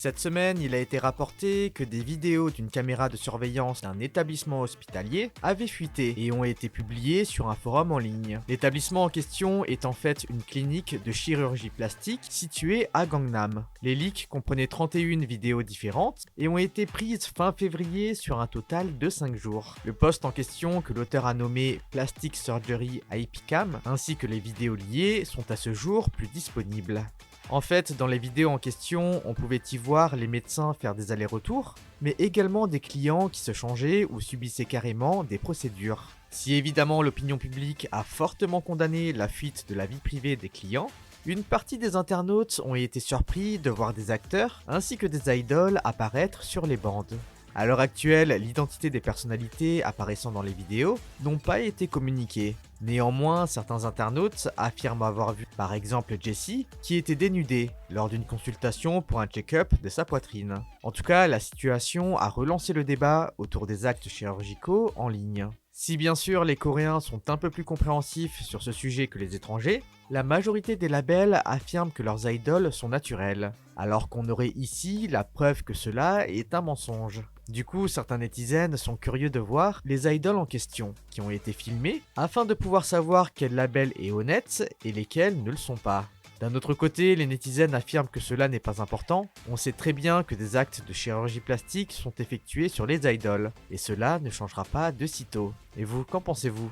Cette semaine, il a été rapporté que des vidéos d'une caméra de surveillance d'un établissement hospitalier avaient fuité et ont été publiées sur un forum en ligne. L'établissement en question est en fait une clinique de chirurgie plastique située à Gangnam. Les leaks comprenaient 31 vidéos différentes et ont été prises fin février sur un total de 5 jours. Le post en question, que l'auteur a nommé Plastic Surgery IPCAM, ainsi que les vidéos liées, sont à ce jour plus disponibles. En fait, dans les vidéos en question, on pouvait y voir les médecins faire des allers-retours, mais également des clients qui se changeaient ou subissaient carrément des procédures. Si évidemment l'opinion publique a fortement condamné la fuite de la vie privée des clients, une partie des internautes ont été surpris de voir des acteurs ainsi que des idoles apparaître sur les bandes. À l'heure actuelle, l'identité des personnalités apparaissant dans les vidéos n'ont pas été communiquées. Néanmoins, certains internautes affirment avoir vu par exemple Jessie qui était dénudée lors d'une consultation pour un check-up de sa poitrine. En tout cas, la situation a relancé le débat autour des actes chirurgicaux en ligne. Si bien sûr les Coréens sont un peu plus compréhensifs sur ce sujet que les étrangers, la majorité des labels affirment que leurs idoles sont naturelles, alors qu'on aurait ici la preuve que cela est un mensonge. Du coup, certains netizens sont curieux de voir les idoles en question, qui ont été filmées, afin de pouvoir savoir quel label est honnête et lesquels ne le sont pas. D'un autre côté, les netizens affirment que cela n'est pas important, on sait très bien que des actes de chirurgie plastique sont effectués sur les idoles, et cela ne changera pas de sitôt. Et vous, qu'en pensez-vous ?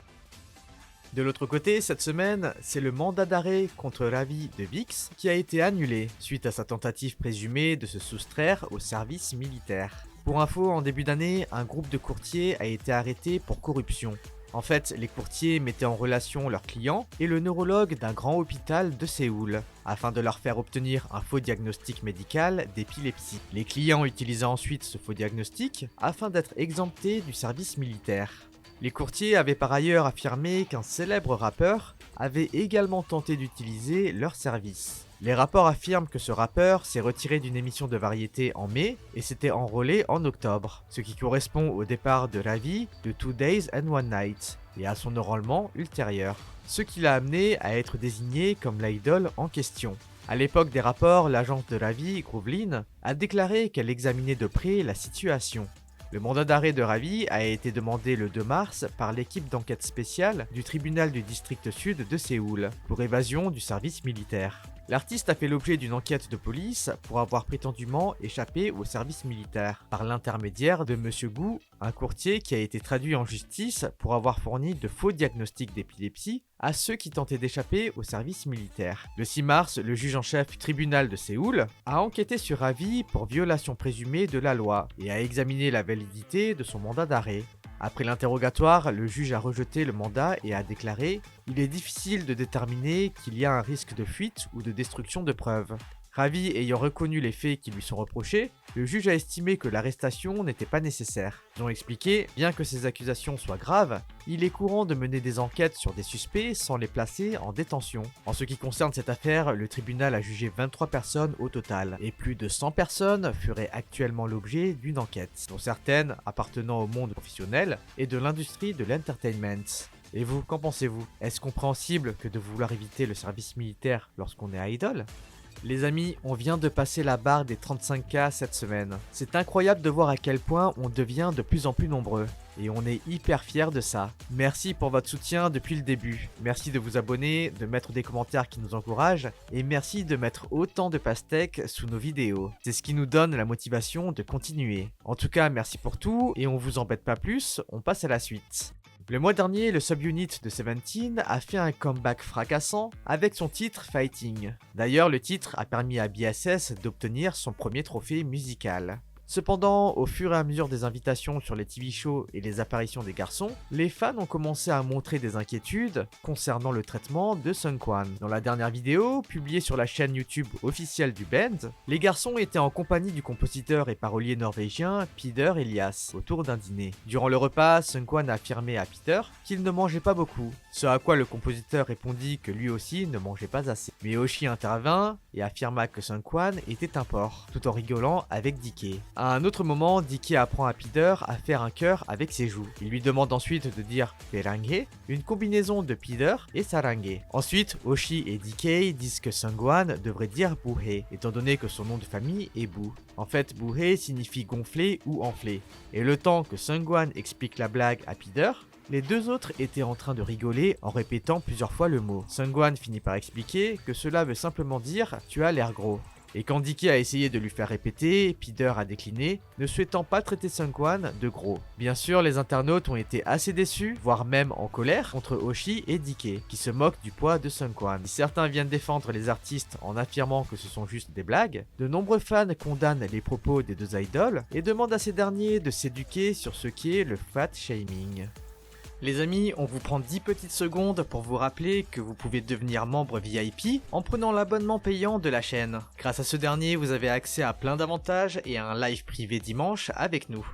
De l'autre côté, cette semaine, c'est le mandat d'arrêt contre Ravi de VIX qui a été annulé, suite à sa tentative présumée de se soustraire au service militaire. Pour info, en début d'année, un groupe de courtiers a été arrêté pour corruption. En fait, les courtiers mettaient en relation leurs clients et le neurologue d'un grand hôpital de Séoul, afin de leur faire obtenir un faux diagnostic médical d'épilepsie. Les clients utilisaient ensuite ce faux diagnostic afin d'être exemptés du service militaire. Les courtiers avaient par ailleurs affirmé qu'un célèbre rappeur avait également tenté d'utiliser leur service. Les rapports affirment que ce rappeur s'est retiré d'une émission de variété en mai et s'était enrôlé en octobre, ce qui correspond au départ de Ravi de 2 Days and One Night et à son enrôlement ultérieur, ce qui l'a amené à être désigné comme l'idole en question. À l'époque des rapports, l'agence de Ravi, Groovlin, a déclaré qu'elle examinait de près la situation. Le mandat d'arrêt de Ravi a été demandé le 2 mars par l'équipe d'enquête spéciale du tribunal du district sud de Séoul pour évasion du service militaire. L'artiste a fait l'objet d'une enquête de police pour avoir prétendument échappé au service militaire par l'intermédiaire de Monsieur Gu, un courtier qui a été traduit en justice pour avoir fourni de faux diagnostics d'épilepsie à ceux qui tentaient d'échapper au service militaire. Le 6 mars, le juge en chef du tribunal de Séoul a enquêté sur Ravi pour violation présumée de la loi et a examiné la validité de son mandat d'arrêt. Après l'interrogatoire, le juge a rejeté le mandat et a déclaré « Il est difficile de déterminer qu'il y a un risque de fuite ou de destruction de preuves ». Ravi ayant reconnu les faits qui lui sont reprochés, le juge a estimé que l'arrestation n'était pas nécessaire. Ils ont expliqué, bien que ces accusations soient graves, il est courant de mener des enquêtes sur des suspects sans les placer en détention. En ce qui concerne cette affaire, le tribunal a jugé 23 personnes au total, et plus de 100 personnes feraient actuellement l'objet d'une enquête, dont certaines appartenant au monde professionnel et de l'industrie de l'entertainment. Et vous, qu'en pensez-vous ? Est-ce compréhensible que de vouloir éviter le service militaire lorsqu'on est idol ? Les amis, on vient de passer la barre des 35K cette semaine. C'est incroyable de voir à quel point on devient de plus en plus nombreux. Et on est hyper fiers de ça. Merci pour votre soutien depuis le début. Merci de vous abonner, de mettre des commentaires qui nous encouragent. Et merci de mettre autant de pastèques sous nos vidéos. C'est ce qui nous donne la motivation de continuer. En tout cas, merci pour tout et on vous embête pas plus, on passe à la suite. Le mois dernier, le subunit de Seventeen a fait un comeback fracassant avec son titre Fighting. D'ailleurs, le titre a permis à BSS d'obtenir son premier trophée musical. Cependant, au fur et à mesure des invitations sur les TV shows et les apparitions des garçons, les fans ont commencé à montrer des inquiétudes concernant le traitement de Seungkwan. Dans la dernière vidéo, publiée sur la chaîne YouTube officielle du band, les garçons étaient en compagnie du compositeur et parolier norvégien Peter Elias autour d'un dîner. Durant le repas, Seungkwan a affirmé à Peter qu'il ne mangeait pas beaucoup, ce à quoi le compositeur répondit que lui aussi ne mangeait pas assez. Mais Hoshi intervint et affirma que Seungkwan était un porc, tout en rigolant avec Dike. À un autre moment, Dike apprend à Pider à faire un cœur avec ses joues. Il lui demande ensuite de dire Perange, une combinaison de Pider et Sarange. Ensuite, Oshi et Dike disent que Sungwan devrait dire Buhe, étant donné que son nom de famille est Bu. En fait, Buhe signifie gonfler ou enfler. Et le temps que Sungwan explique la blague à Pider, les deux autres étaient en train de rigoler en répétant plusieurs fois le mot. Sungwan finit par expliquer que cela veut simplement dire « tu as l'air gros ». Et quand Dike a essayé de lui faire répéter, Pider a décliné, ne souhaitant pas traiter Sungwan de gros. Bien sûr, les internautes ont été assez déçus, voire même en colère, contre Oshi et Dike, qui se moquent du poids de Sungwan. Si certains viennent défendre les artistes en affirmant que ce sont juste des blagues, de nombreux fans condamnent les propos des deux idoles et demandent à ces derniers de s'éduquer sur ce qu'est le fat shaming. Les amis, on vous prend 10 petites secondes pour vous rappeler que vous pouvez devenir membre VIP en prenant l'abonnement payant de la chaîne. Grâce à ce dernier, vous avez accès à plein d'avantages et à un live privé dimanche avec nous.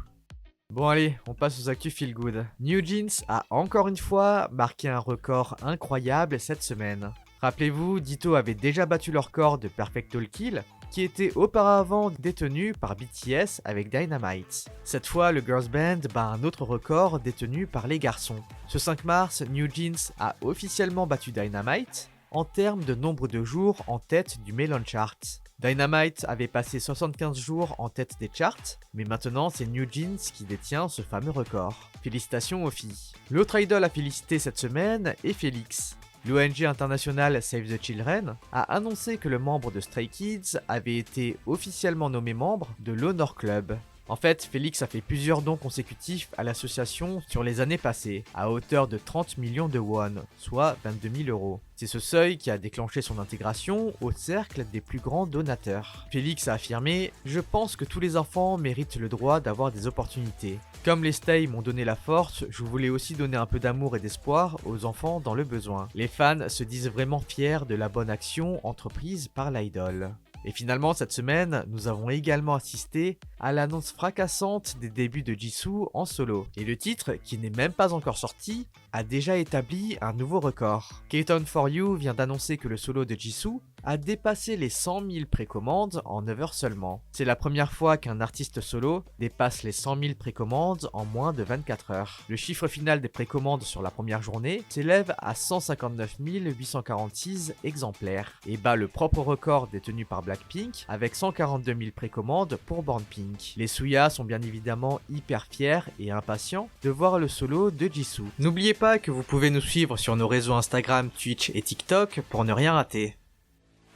Bon allez, on passe aux actus feel good. New Jeans a encore une fois marqué un record incroyable cette semaine. Rappelez-vous, Ditto avait déjà battu le record de Perfect All Kill, qui était auparavant détenu par BTS avec Dynamite. Cette fois, le girls band bat un autre record détenu par les garçons. Ce 5 mars, New Jeans a officiellement battu Dynamite en termes de nombre de jours en tête du Melon Chart. Dynamite avait passé 75 jours en tête des charts, mais maintenant c'est New Jeans qui détient ce fameux record. Félicitations aux filles. L'autre idol à féliciter cette semaine est Félix. L'ONG internationale Save the Children a annoncé que le membre de Stray Kids avait été officiellement nommé membre de l'Honor Club. En fait, Félix a fait plusieurs dons consécutifs à l'association sur les années passées, à hauteur de 30 millions de won, soit 22 000 euros. C'est ce seuil qui a déclenché son intégration au cercle des plus grands donateurs. Félix a affirmé « Je pense que tous les enfants méritent le droit d'avoir des opportunités. Comme les Stay m'ont donné la force, je voulais aussi donner un peu d'amour et d'espoir aux enfants dans le besoin. Les fans se disent vraiment fiers de la bonne action entreprise par l'idol. » Et finalement, cette semaine, nous avons également assisté à l'annonce fracassante des débuts de Jisoo en solo. Et le titre, qui n'est même pas encore sorti, a déjà établi un nouveau record. Keaton For You vient d'annoncer que le solo de Jisoo a dépassé les 100 000 précommandes en 9 heures seulement. C'est la première fois qu'un artiste solo dépasse les 100 000 précommandes en moins de 24 heures. Le chiffre final des précommandes sur la première journée s'élève à 159 846 exemplaires et bat le propre record détenu par Blackpink avec 142 000 précommandes pour Born Pink. Les Suya sont bien évidemment hyper fiers et impatients de voir le solo de Jisoo. N'oubliez pas que vous pouvez nous suivre sur nos réseaux Instagram, Twitch et TikTok pour ne rien rater.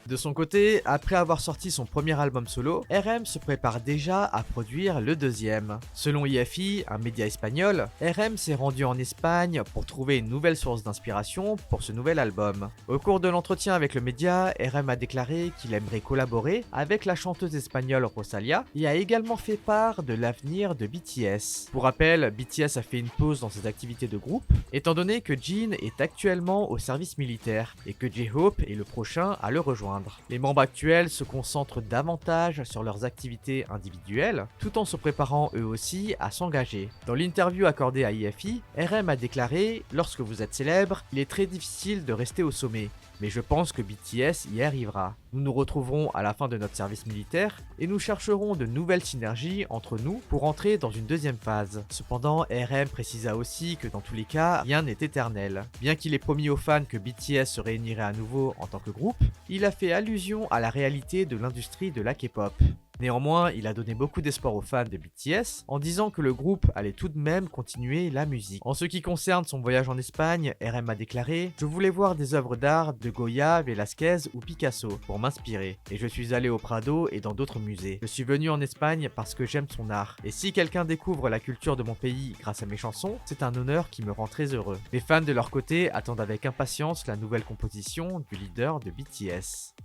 De son côté, après avoir sorti son premier album solo, RM se prépare déjà à produire le deuxième. Selon IFI, un média espagnol, RM s'est rendu en Espagne pour trouver une nouvelle source d'inspiration pour ce nouvel album. Au cours de l'entretien avec le média, RM a déclaré qu'il aimerait collaborer avec la chanteuse espagnole Rosalía et a également fait part de l'avenir de BTS. Pour rappel, BTS a fait une pause dans ses activités de groupe, étant donné que Jin est actuellement au service militaire et que J-Hope est le prochain à le rejoindre. Les membres actuels se concentrent davantage sur leurs activités individuelles, tout en se préparant eux aussi à s'engager. Dans l'interview accordée à IFI, RM a déclaré « Lorsque vous êtes célèbre, il est très difficile de rester au sommet. Mais je pense que BTS y arrivera. Nous nous retrouverons à la fin de notre service militaire et nous chercherons de nouvelles synergies entre nous pour entrer dans une deuxième phase. » Cependant, RM précisa aussi que dans tous les cas, rien n'est éternel. Bien qu'il ait promis aux fans que BTS se réunirait à nouveau en tant que groupe, il a fait allusion à la réalité de l'industrie de la K-pop. Néanmoins, il a donné beaucoup d'espoir aux fans de BTS en disant que le groupe allait tout de même continuer la musique. En ce qui concerne son voyage en Espagne, RM a déclaré « Je voulais voir des œuvres d'art de Goya, Velázquez ou Picasso pour m'inspirer. Et je suis allé au Prado et dans d'autres musées. Je suis venu en Espagne parce que j'aime son art. Et si quelqu'un découvre la culture de mon pays grâce à mes chansons, c'est un honneur qui me rend très heureux. » Les fans de leur côté attendent avec impatience la nouvelle composition du leader de BTS.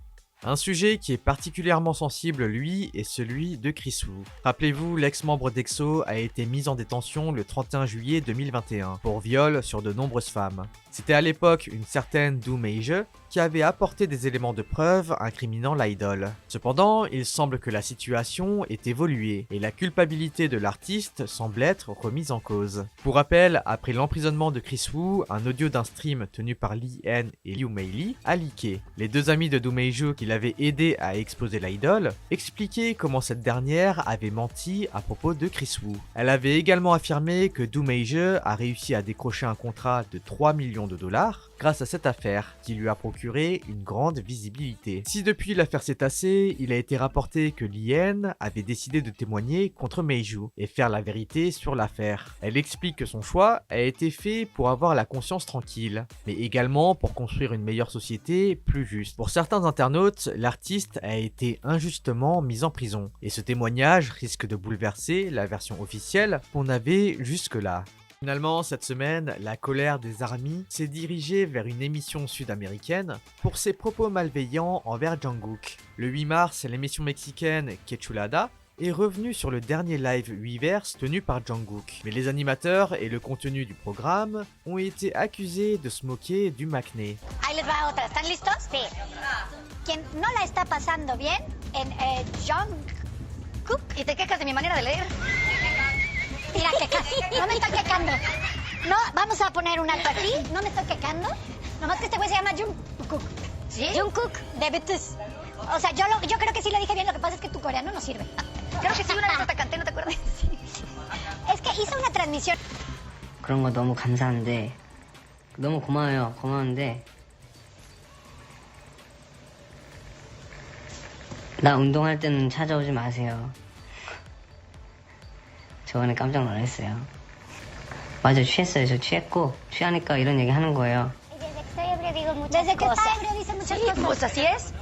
Un sujet qui est particulièrement sensible, lui, est celui de Chris Wu. Rappelez-vous, l'ex-membre d'EXO a été mis en détention le 31 juillet 2021 pour viol sur de nombreuses femmes. C'était à l'époque une certaine Do Meije qui avait apporté des éléments de preuve incriminant l'idol. Cependant, il semble que la situation ait évolué et la culpabilité de l'artiste semble être remise en cause. Pour rappel, après l'emprisonnement de Chris Wu, un audio d'un stream tenu par Lee Hen et Liu Meili a leaké. Les deux amis de Do Meiju qui l'avaient aidé à exposer l'idol expliquaient comment cette dernière avait menti à propos de Chris Wu. Elle avait également affirmé que Do Meiju a réussi à décrocher un contrat de 3 millions de dollars grâce à cette affaire qui lui a procuré une grande visibilité. Si depuis l'affaire s'est tassée, il a été rapporté que Lee Hen avait décidé de témoigner contre Meiju et faire la vérité sur l'affaire. Elle explique que son choix a été fait pour avoir la conscience tranquille, mais également pour construire une meilleure société plus juste. Pour certains internautes, l'artiste a été injustement mis en prison, et ce témoignage risque de bouleverser la version officielle qu'on avait jusque-là. Finalement, cette semaine, la colère des ARMY s'est dirigée vers une émission sud-américaine pour ses propos malveillants envers Jungkook. Le 8 mars, l'émission mexicaine Quechulada est revenue sur le dernier live Weverse tenu par Jungkook. Mais les animateurs et le contenu du programme ont été accusés de se moquer du Maknae. Ahí les va otra. ¿Están listos? Sí. Quien no la está pasando bien en Jungkook. ¿Y te quejas de mi manera de leer? Mira, quejas. No me estoy quejando. No, vamos a poner un alto aquí. No me estoy quejando. Nomás que este güey se llama Jungkook. ¿Sí? Jungkook de BTS. O sea, yo creo que sí lo dije bien. Lo que pasa es que tu coreano no sirve. Creo que sí, una vez hasta canté, ¿no te acuerdas? Sí. Es que hizo una transmisión. 그런 거 너무 감사한데 너무 고마워요. 고마운데 나 운동할 때는 찾아오지 마세요. 저번에 깜짝 놀랐어요. 맞아, 취했어요. 저 취했고 취하니까 이런 얘기 하는 거예요. Desde que estoy ebrio digo muchas cosas. Desde que está ebrio dice muchas cosas. Pues así es.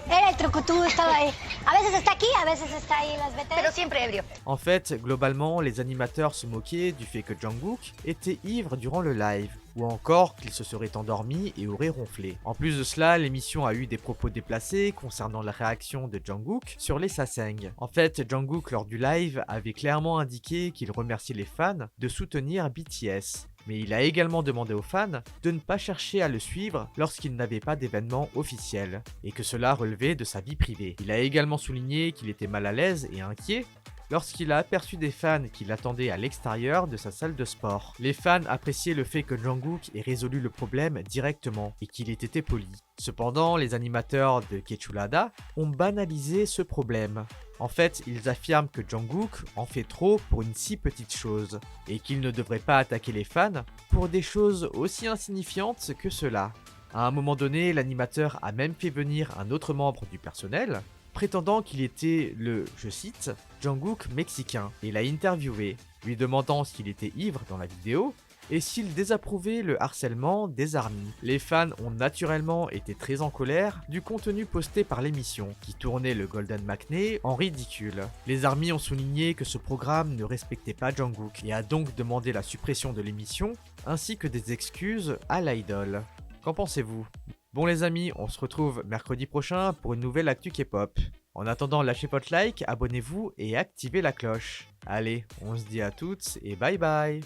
Era el truco, tú estaba ahí. A veces está aquí, a veces está ahí las veces. Pero siempre ebrio. En fait, globalement, les animateurs se moquaient du fait que Jungkook était ivre durant le live, ou encore qu'il se serait endormi et aurait ronflé. En plus de cela, l'émission a eu des propos déplacés concernant la réaction de Jungkook sur les sasaeng. En fait, Jungkook lors du live avait clairement indiqué qu'il remerciait les fans de soutenir BTS. Mais il a également demandé aux fans de ne pas chercher à le suivre lorsqu'il n'avait pas d'événement officiel, et que cela relevait de sa vie privée. Il a également souligné qu'il était mal à l'aise et inquiet lorsqu'il a aperçu des fans qui l'attendaient à l'extérieur de sa salle de sport. Les fans appréciaient le fait que Jungkook ait résolu le problème directement et qu'il ait été poli. Cependant, les animateurs de Quechulada ont banalisé ce problème. En fait, ils affirment que Jungkook en fait trop pour une si petite chose, et qu'il ne devrait pas attaquer les fans pour des choses aussi insignifiantes que cela. À un moment donné, l'animateur a même fait venir un autre membre du personnel, prétendant qu'il était le, je cite, Jungkook mexicain, et l'a interviewé, lui demandant s'il était ivre dans la vidéo, et s'il désapprouvait le harcèlement des ARMY. Les fans ont naturellement été très en colère du contenu posté par l'émission, qui tournait le Golden Maknae en ridicule. Les ARMY ont souligné que ce programme ne respectait pas Jungkook, et a donc demandé la suppression de l'émission, ainsi que des excuses à l'idol. Qu'en pensez-vous ? Bon les amis, on se retrouve mercredi prochain pour une nouvelle actu K-pop. En attendant, lâchez votre like, abonnez-vous et activez la cloche. Allez, on se dit à toutes et bye bye.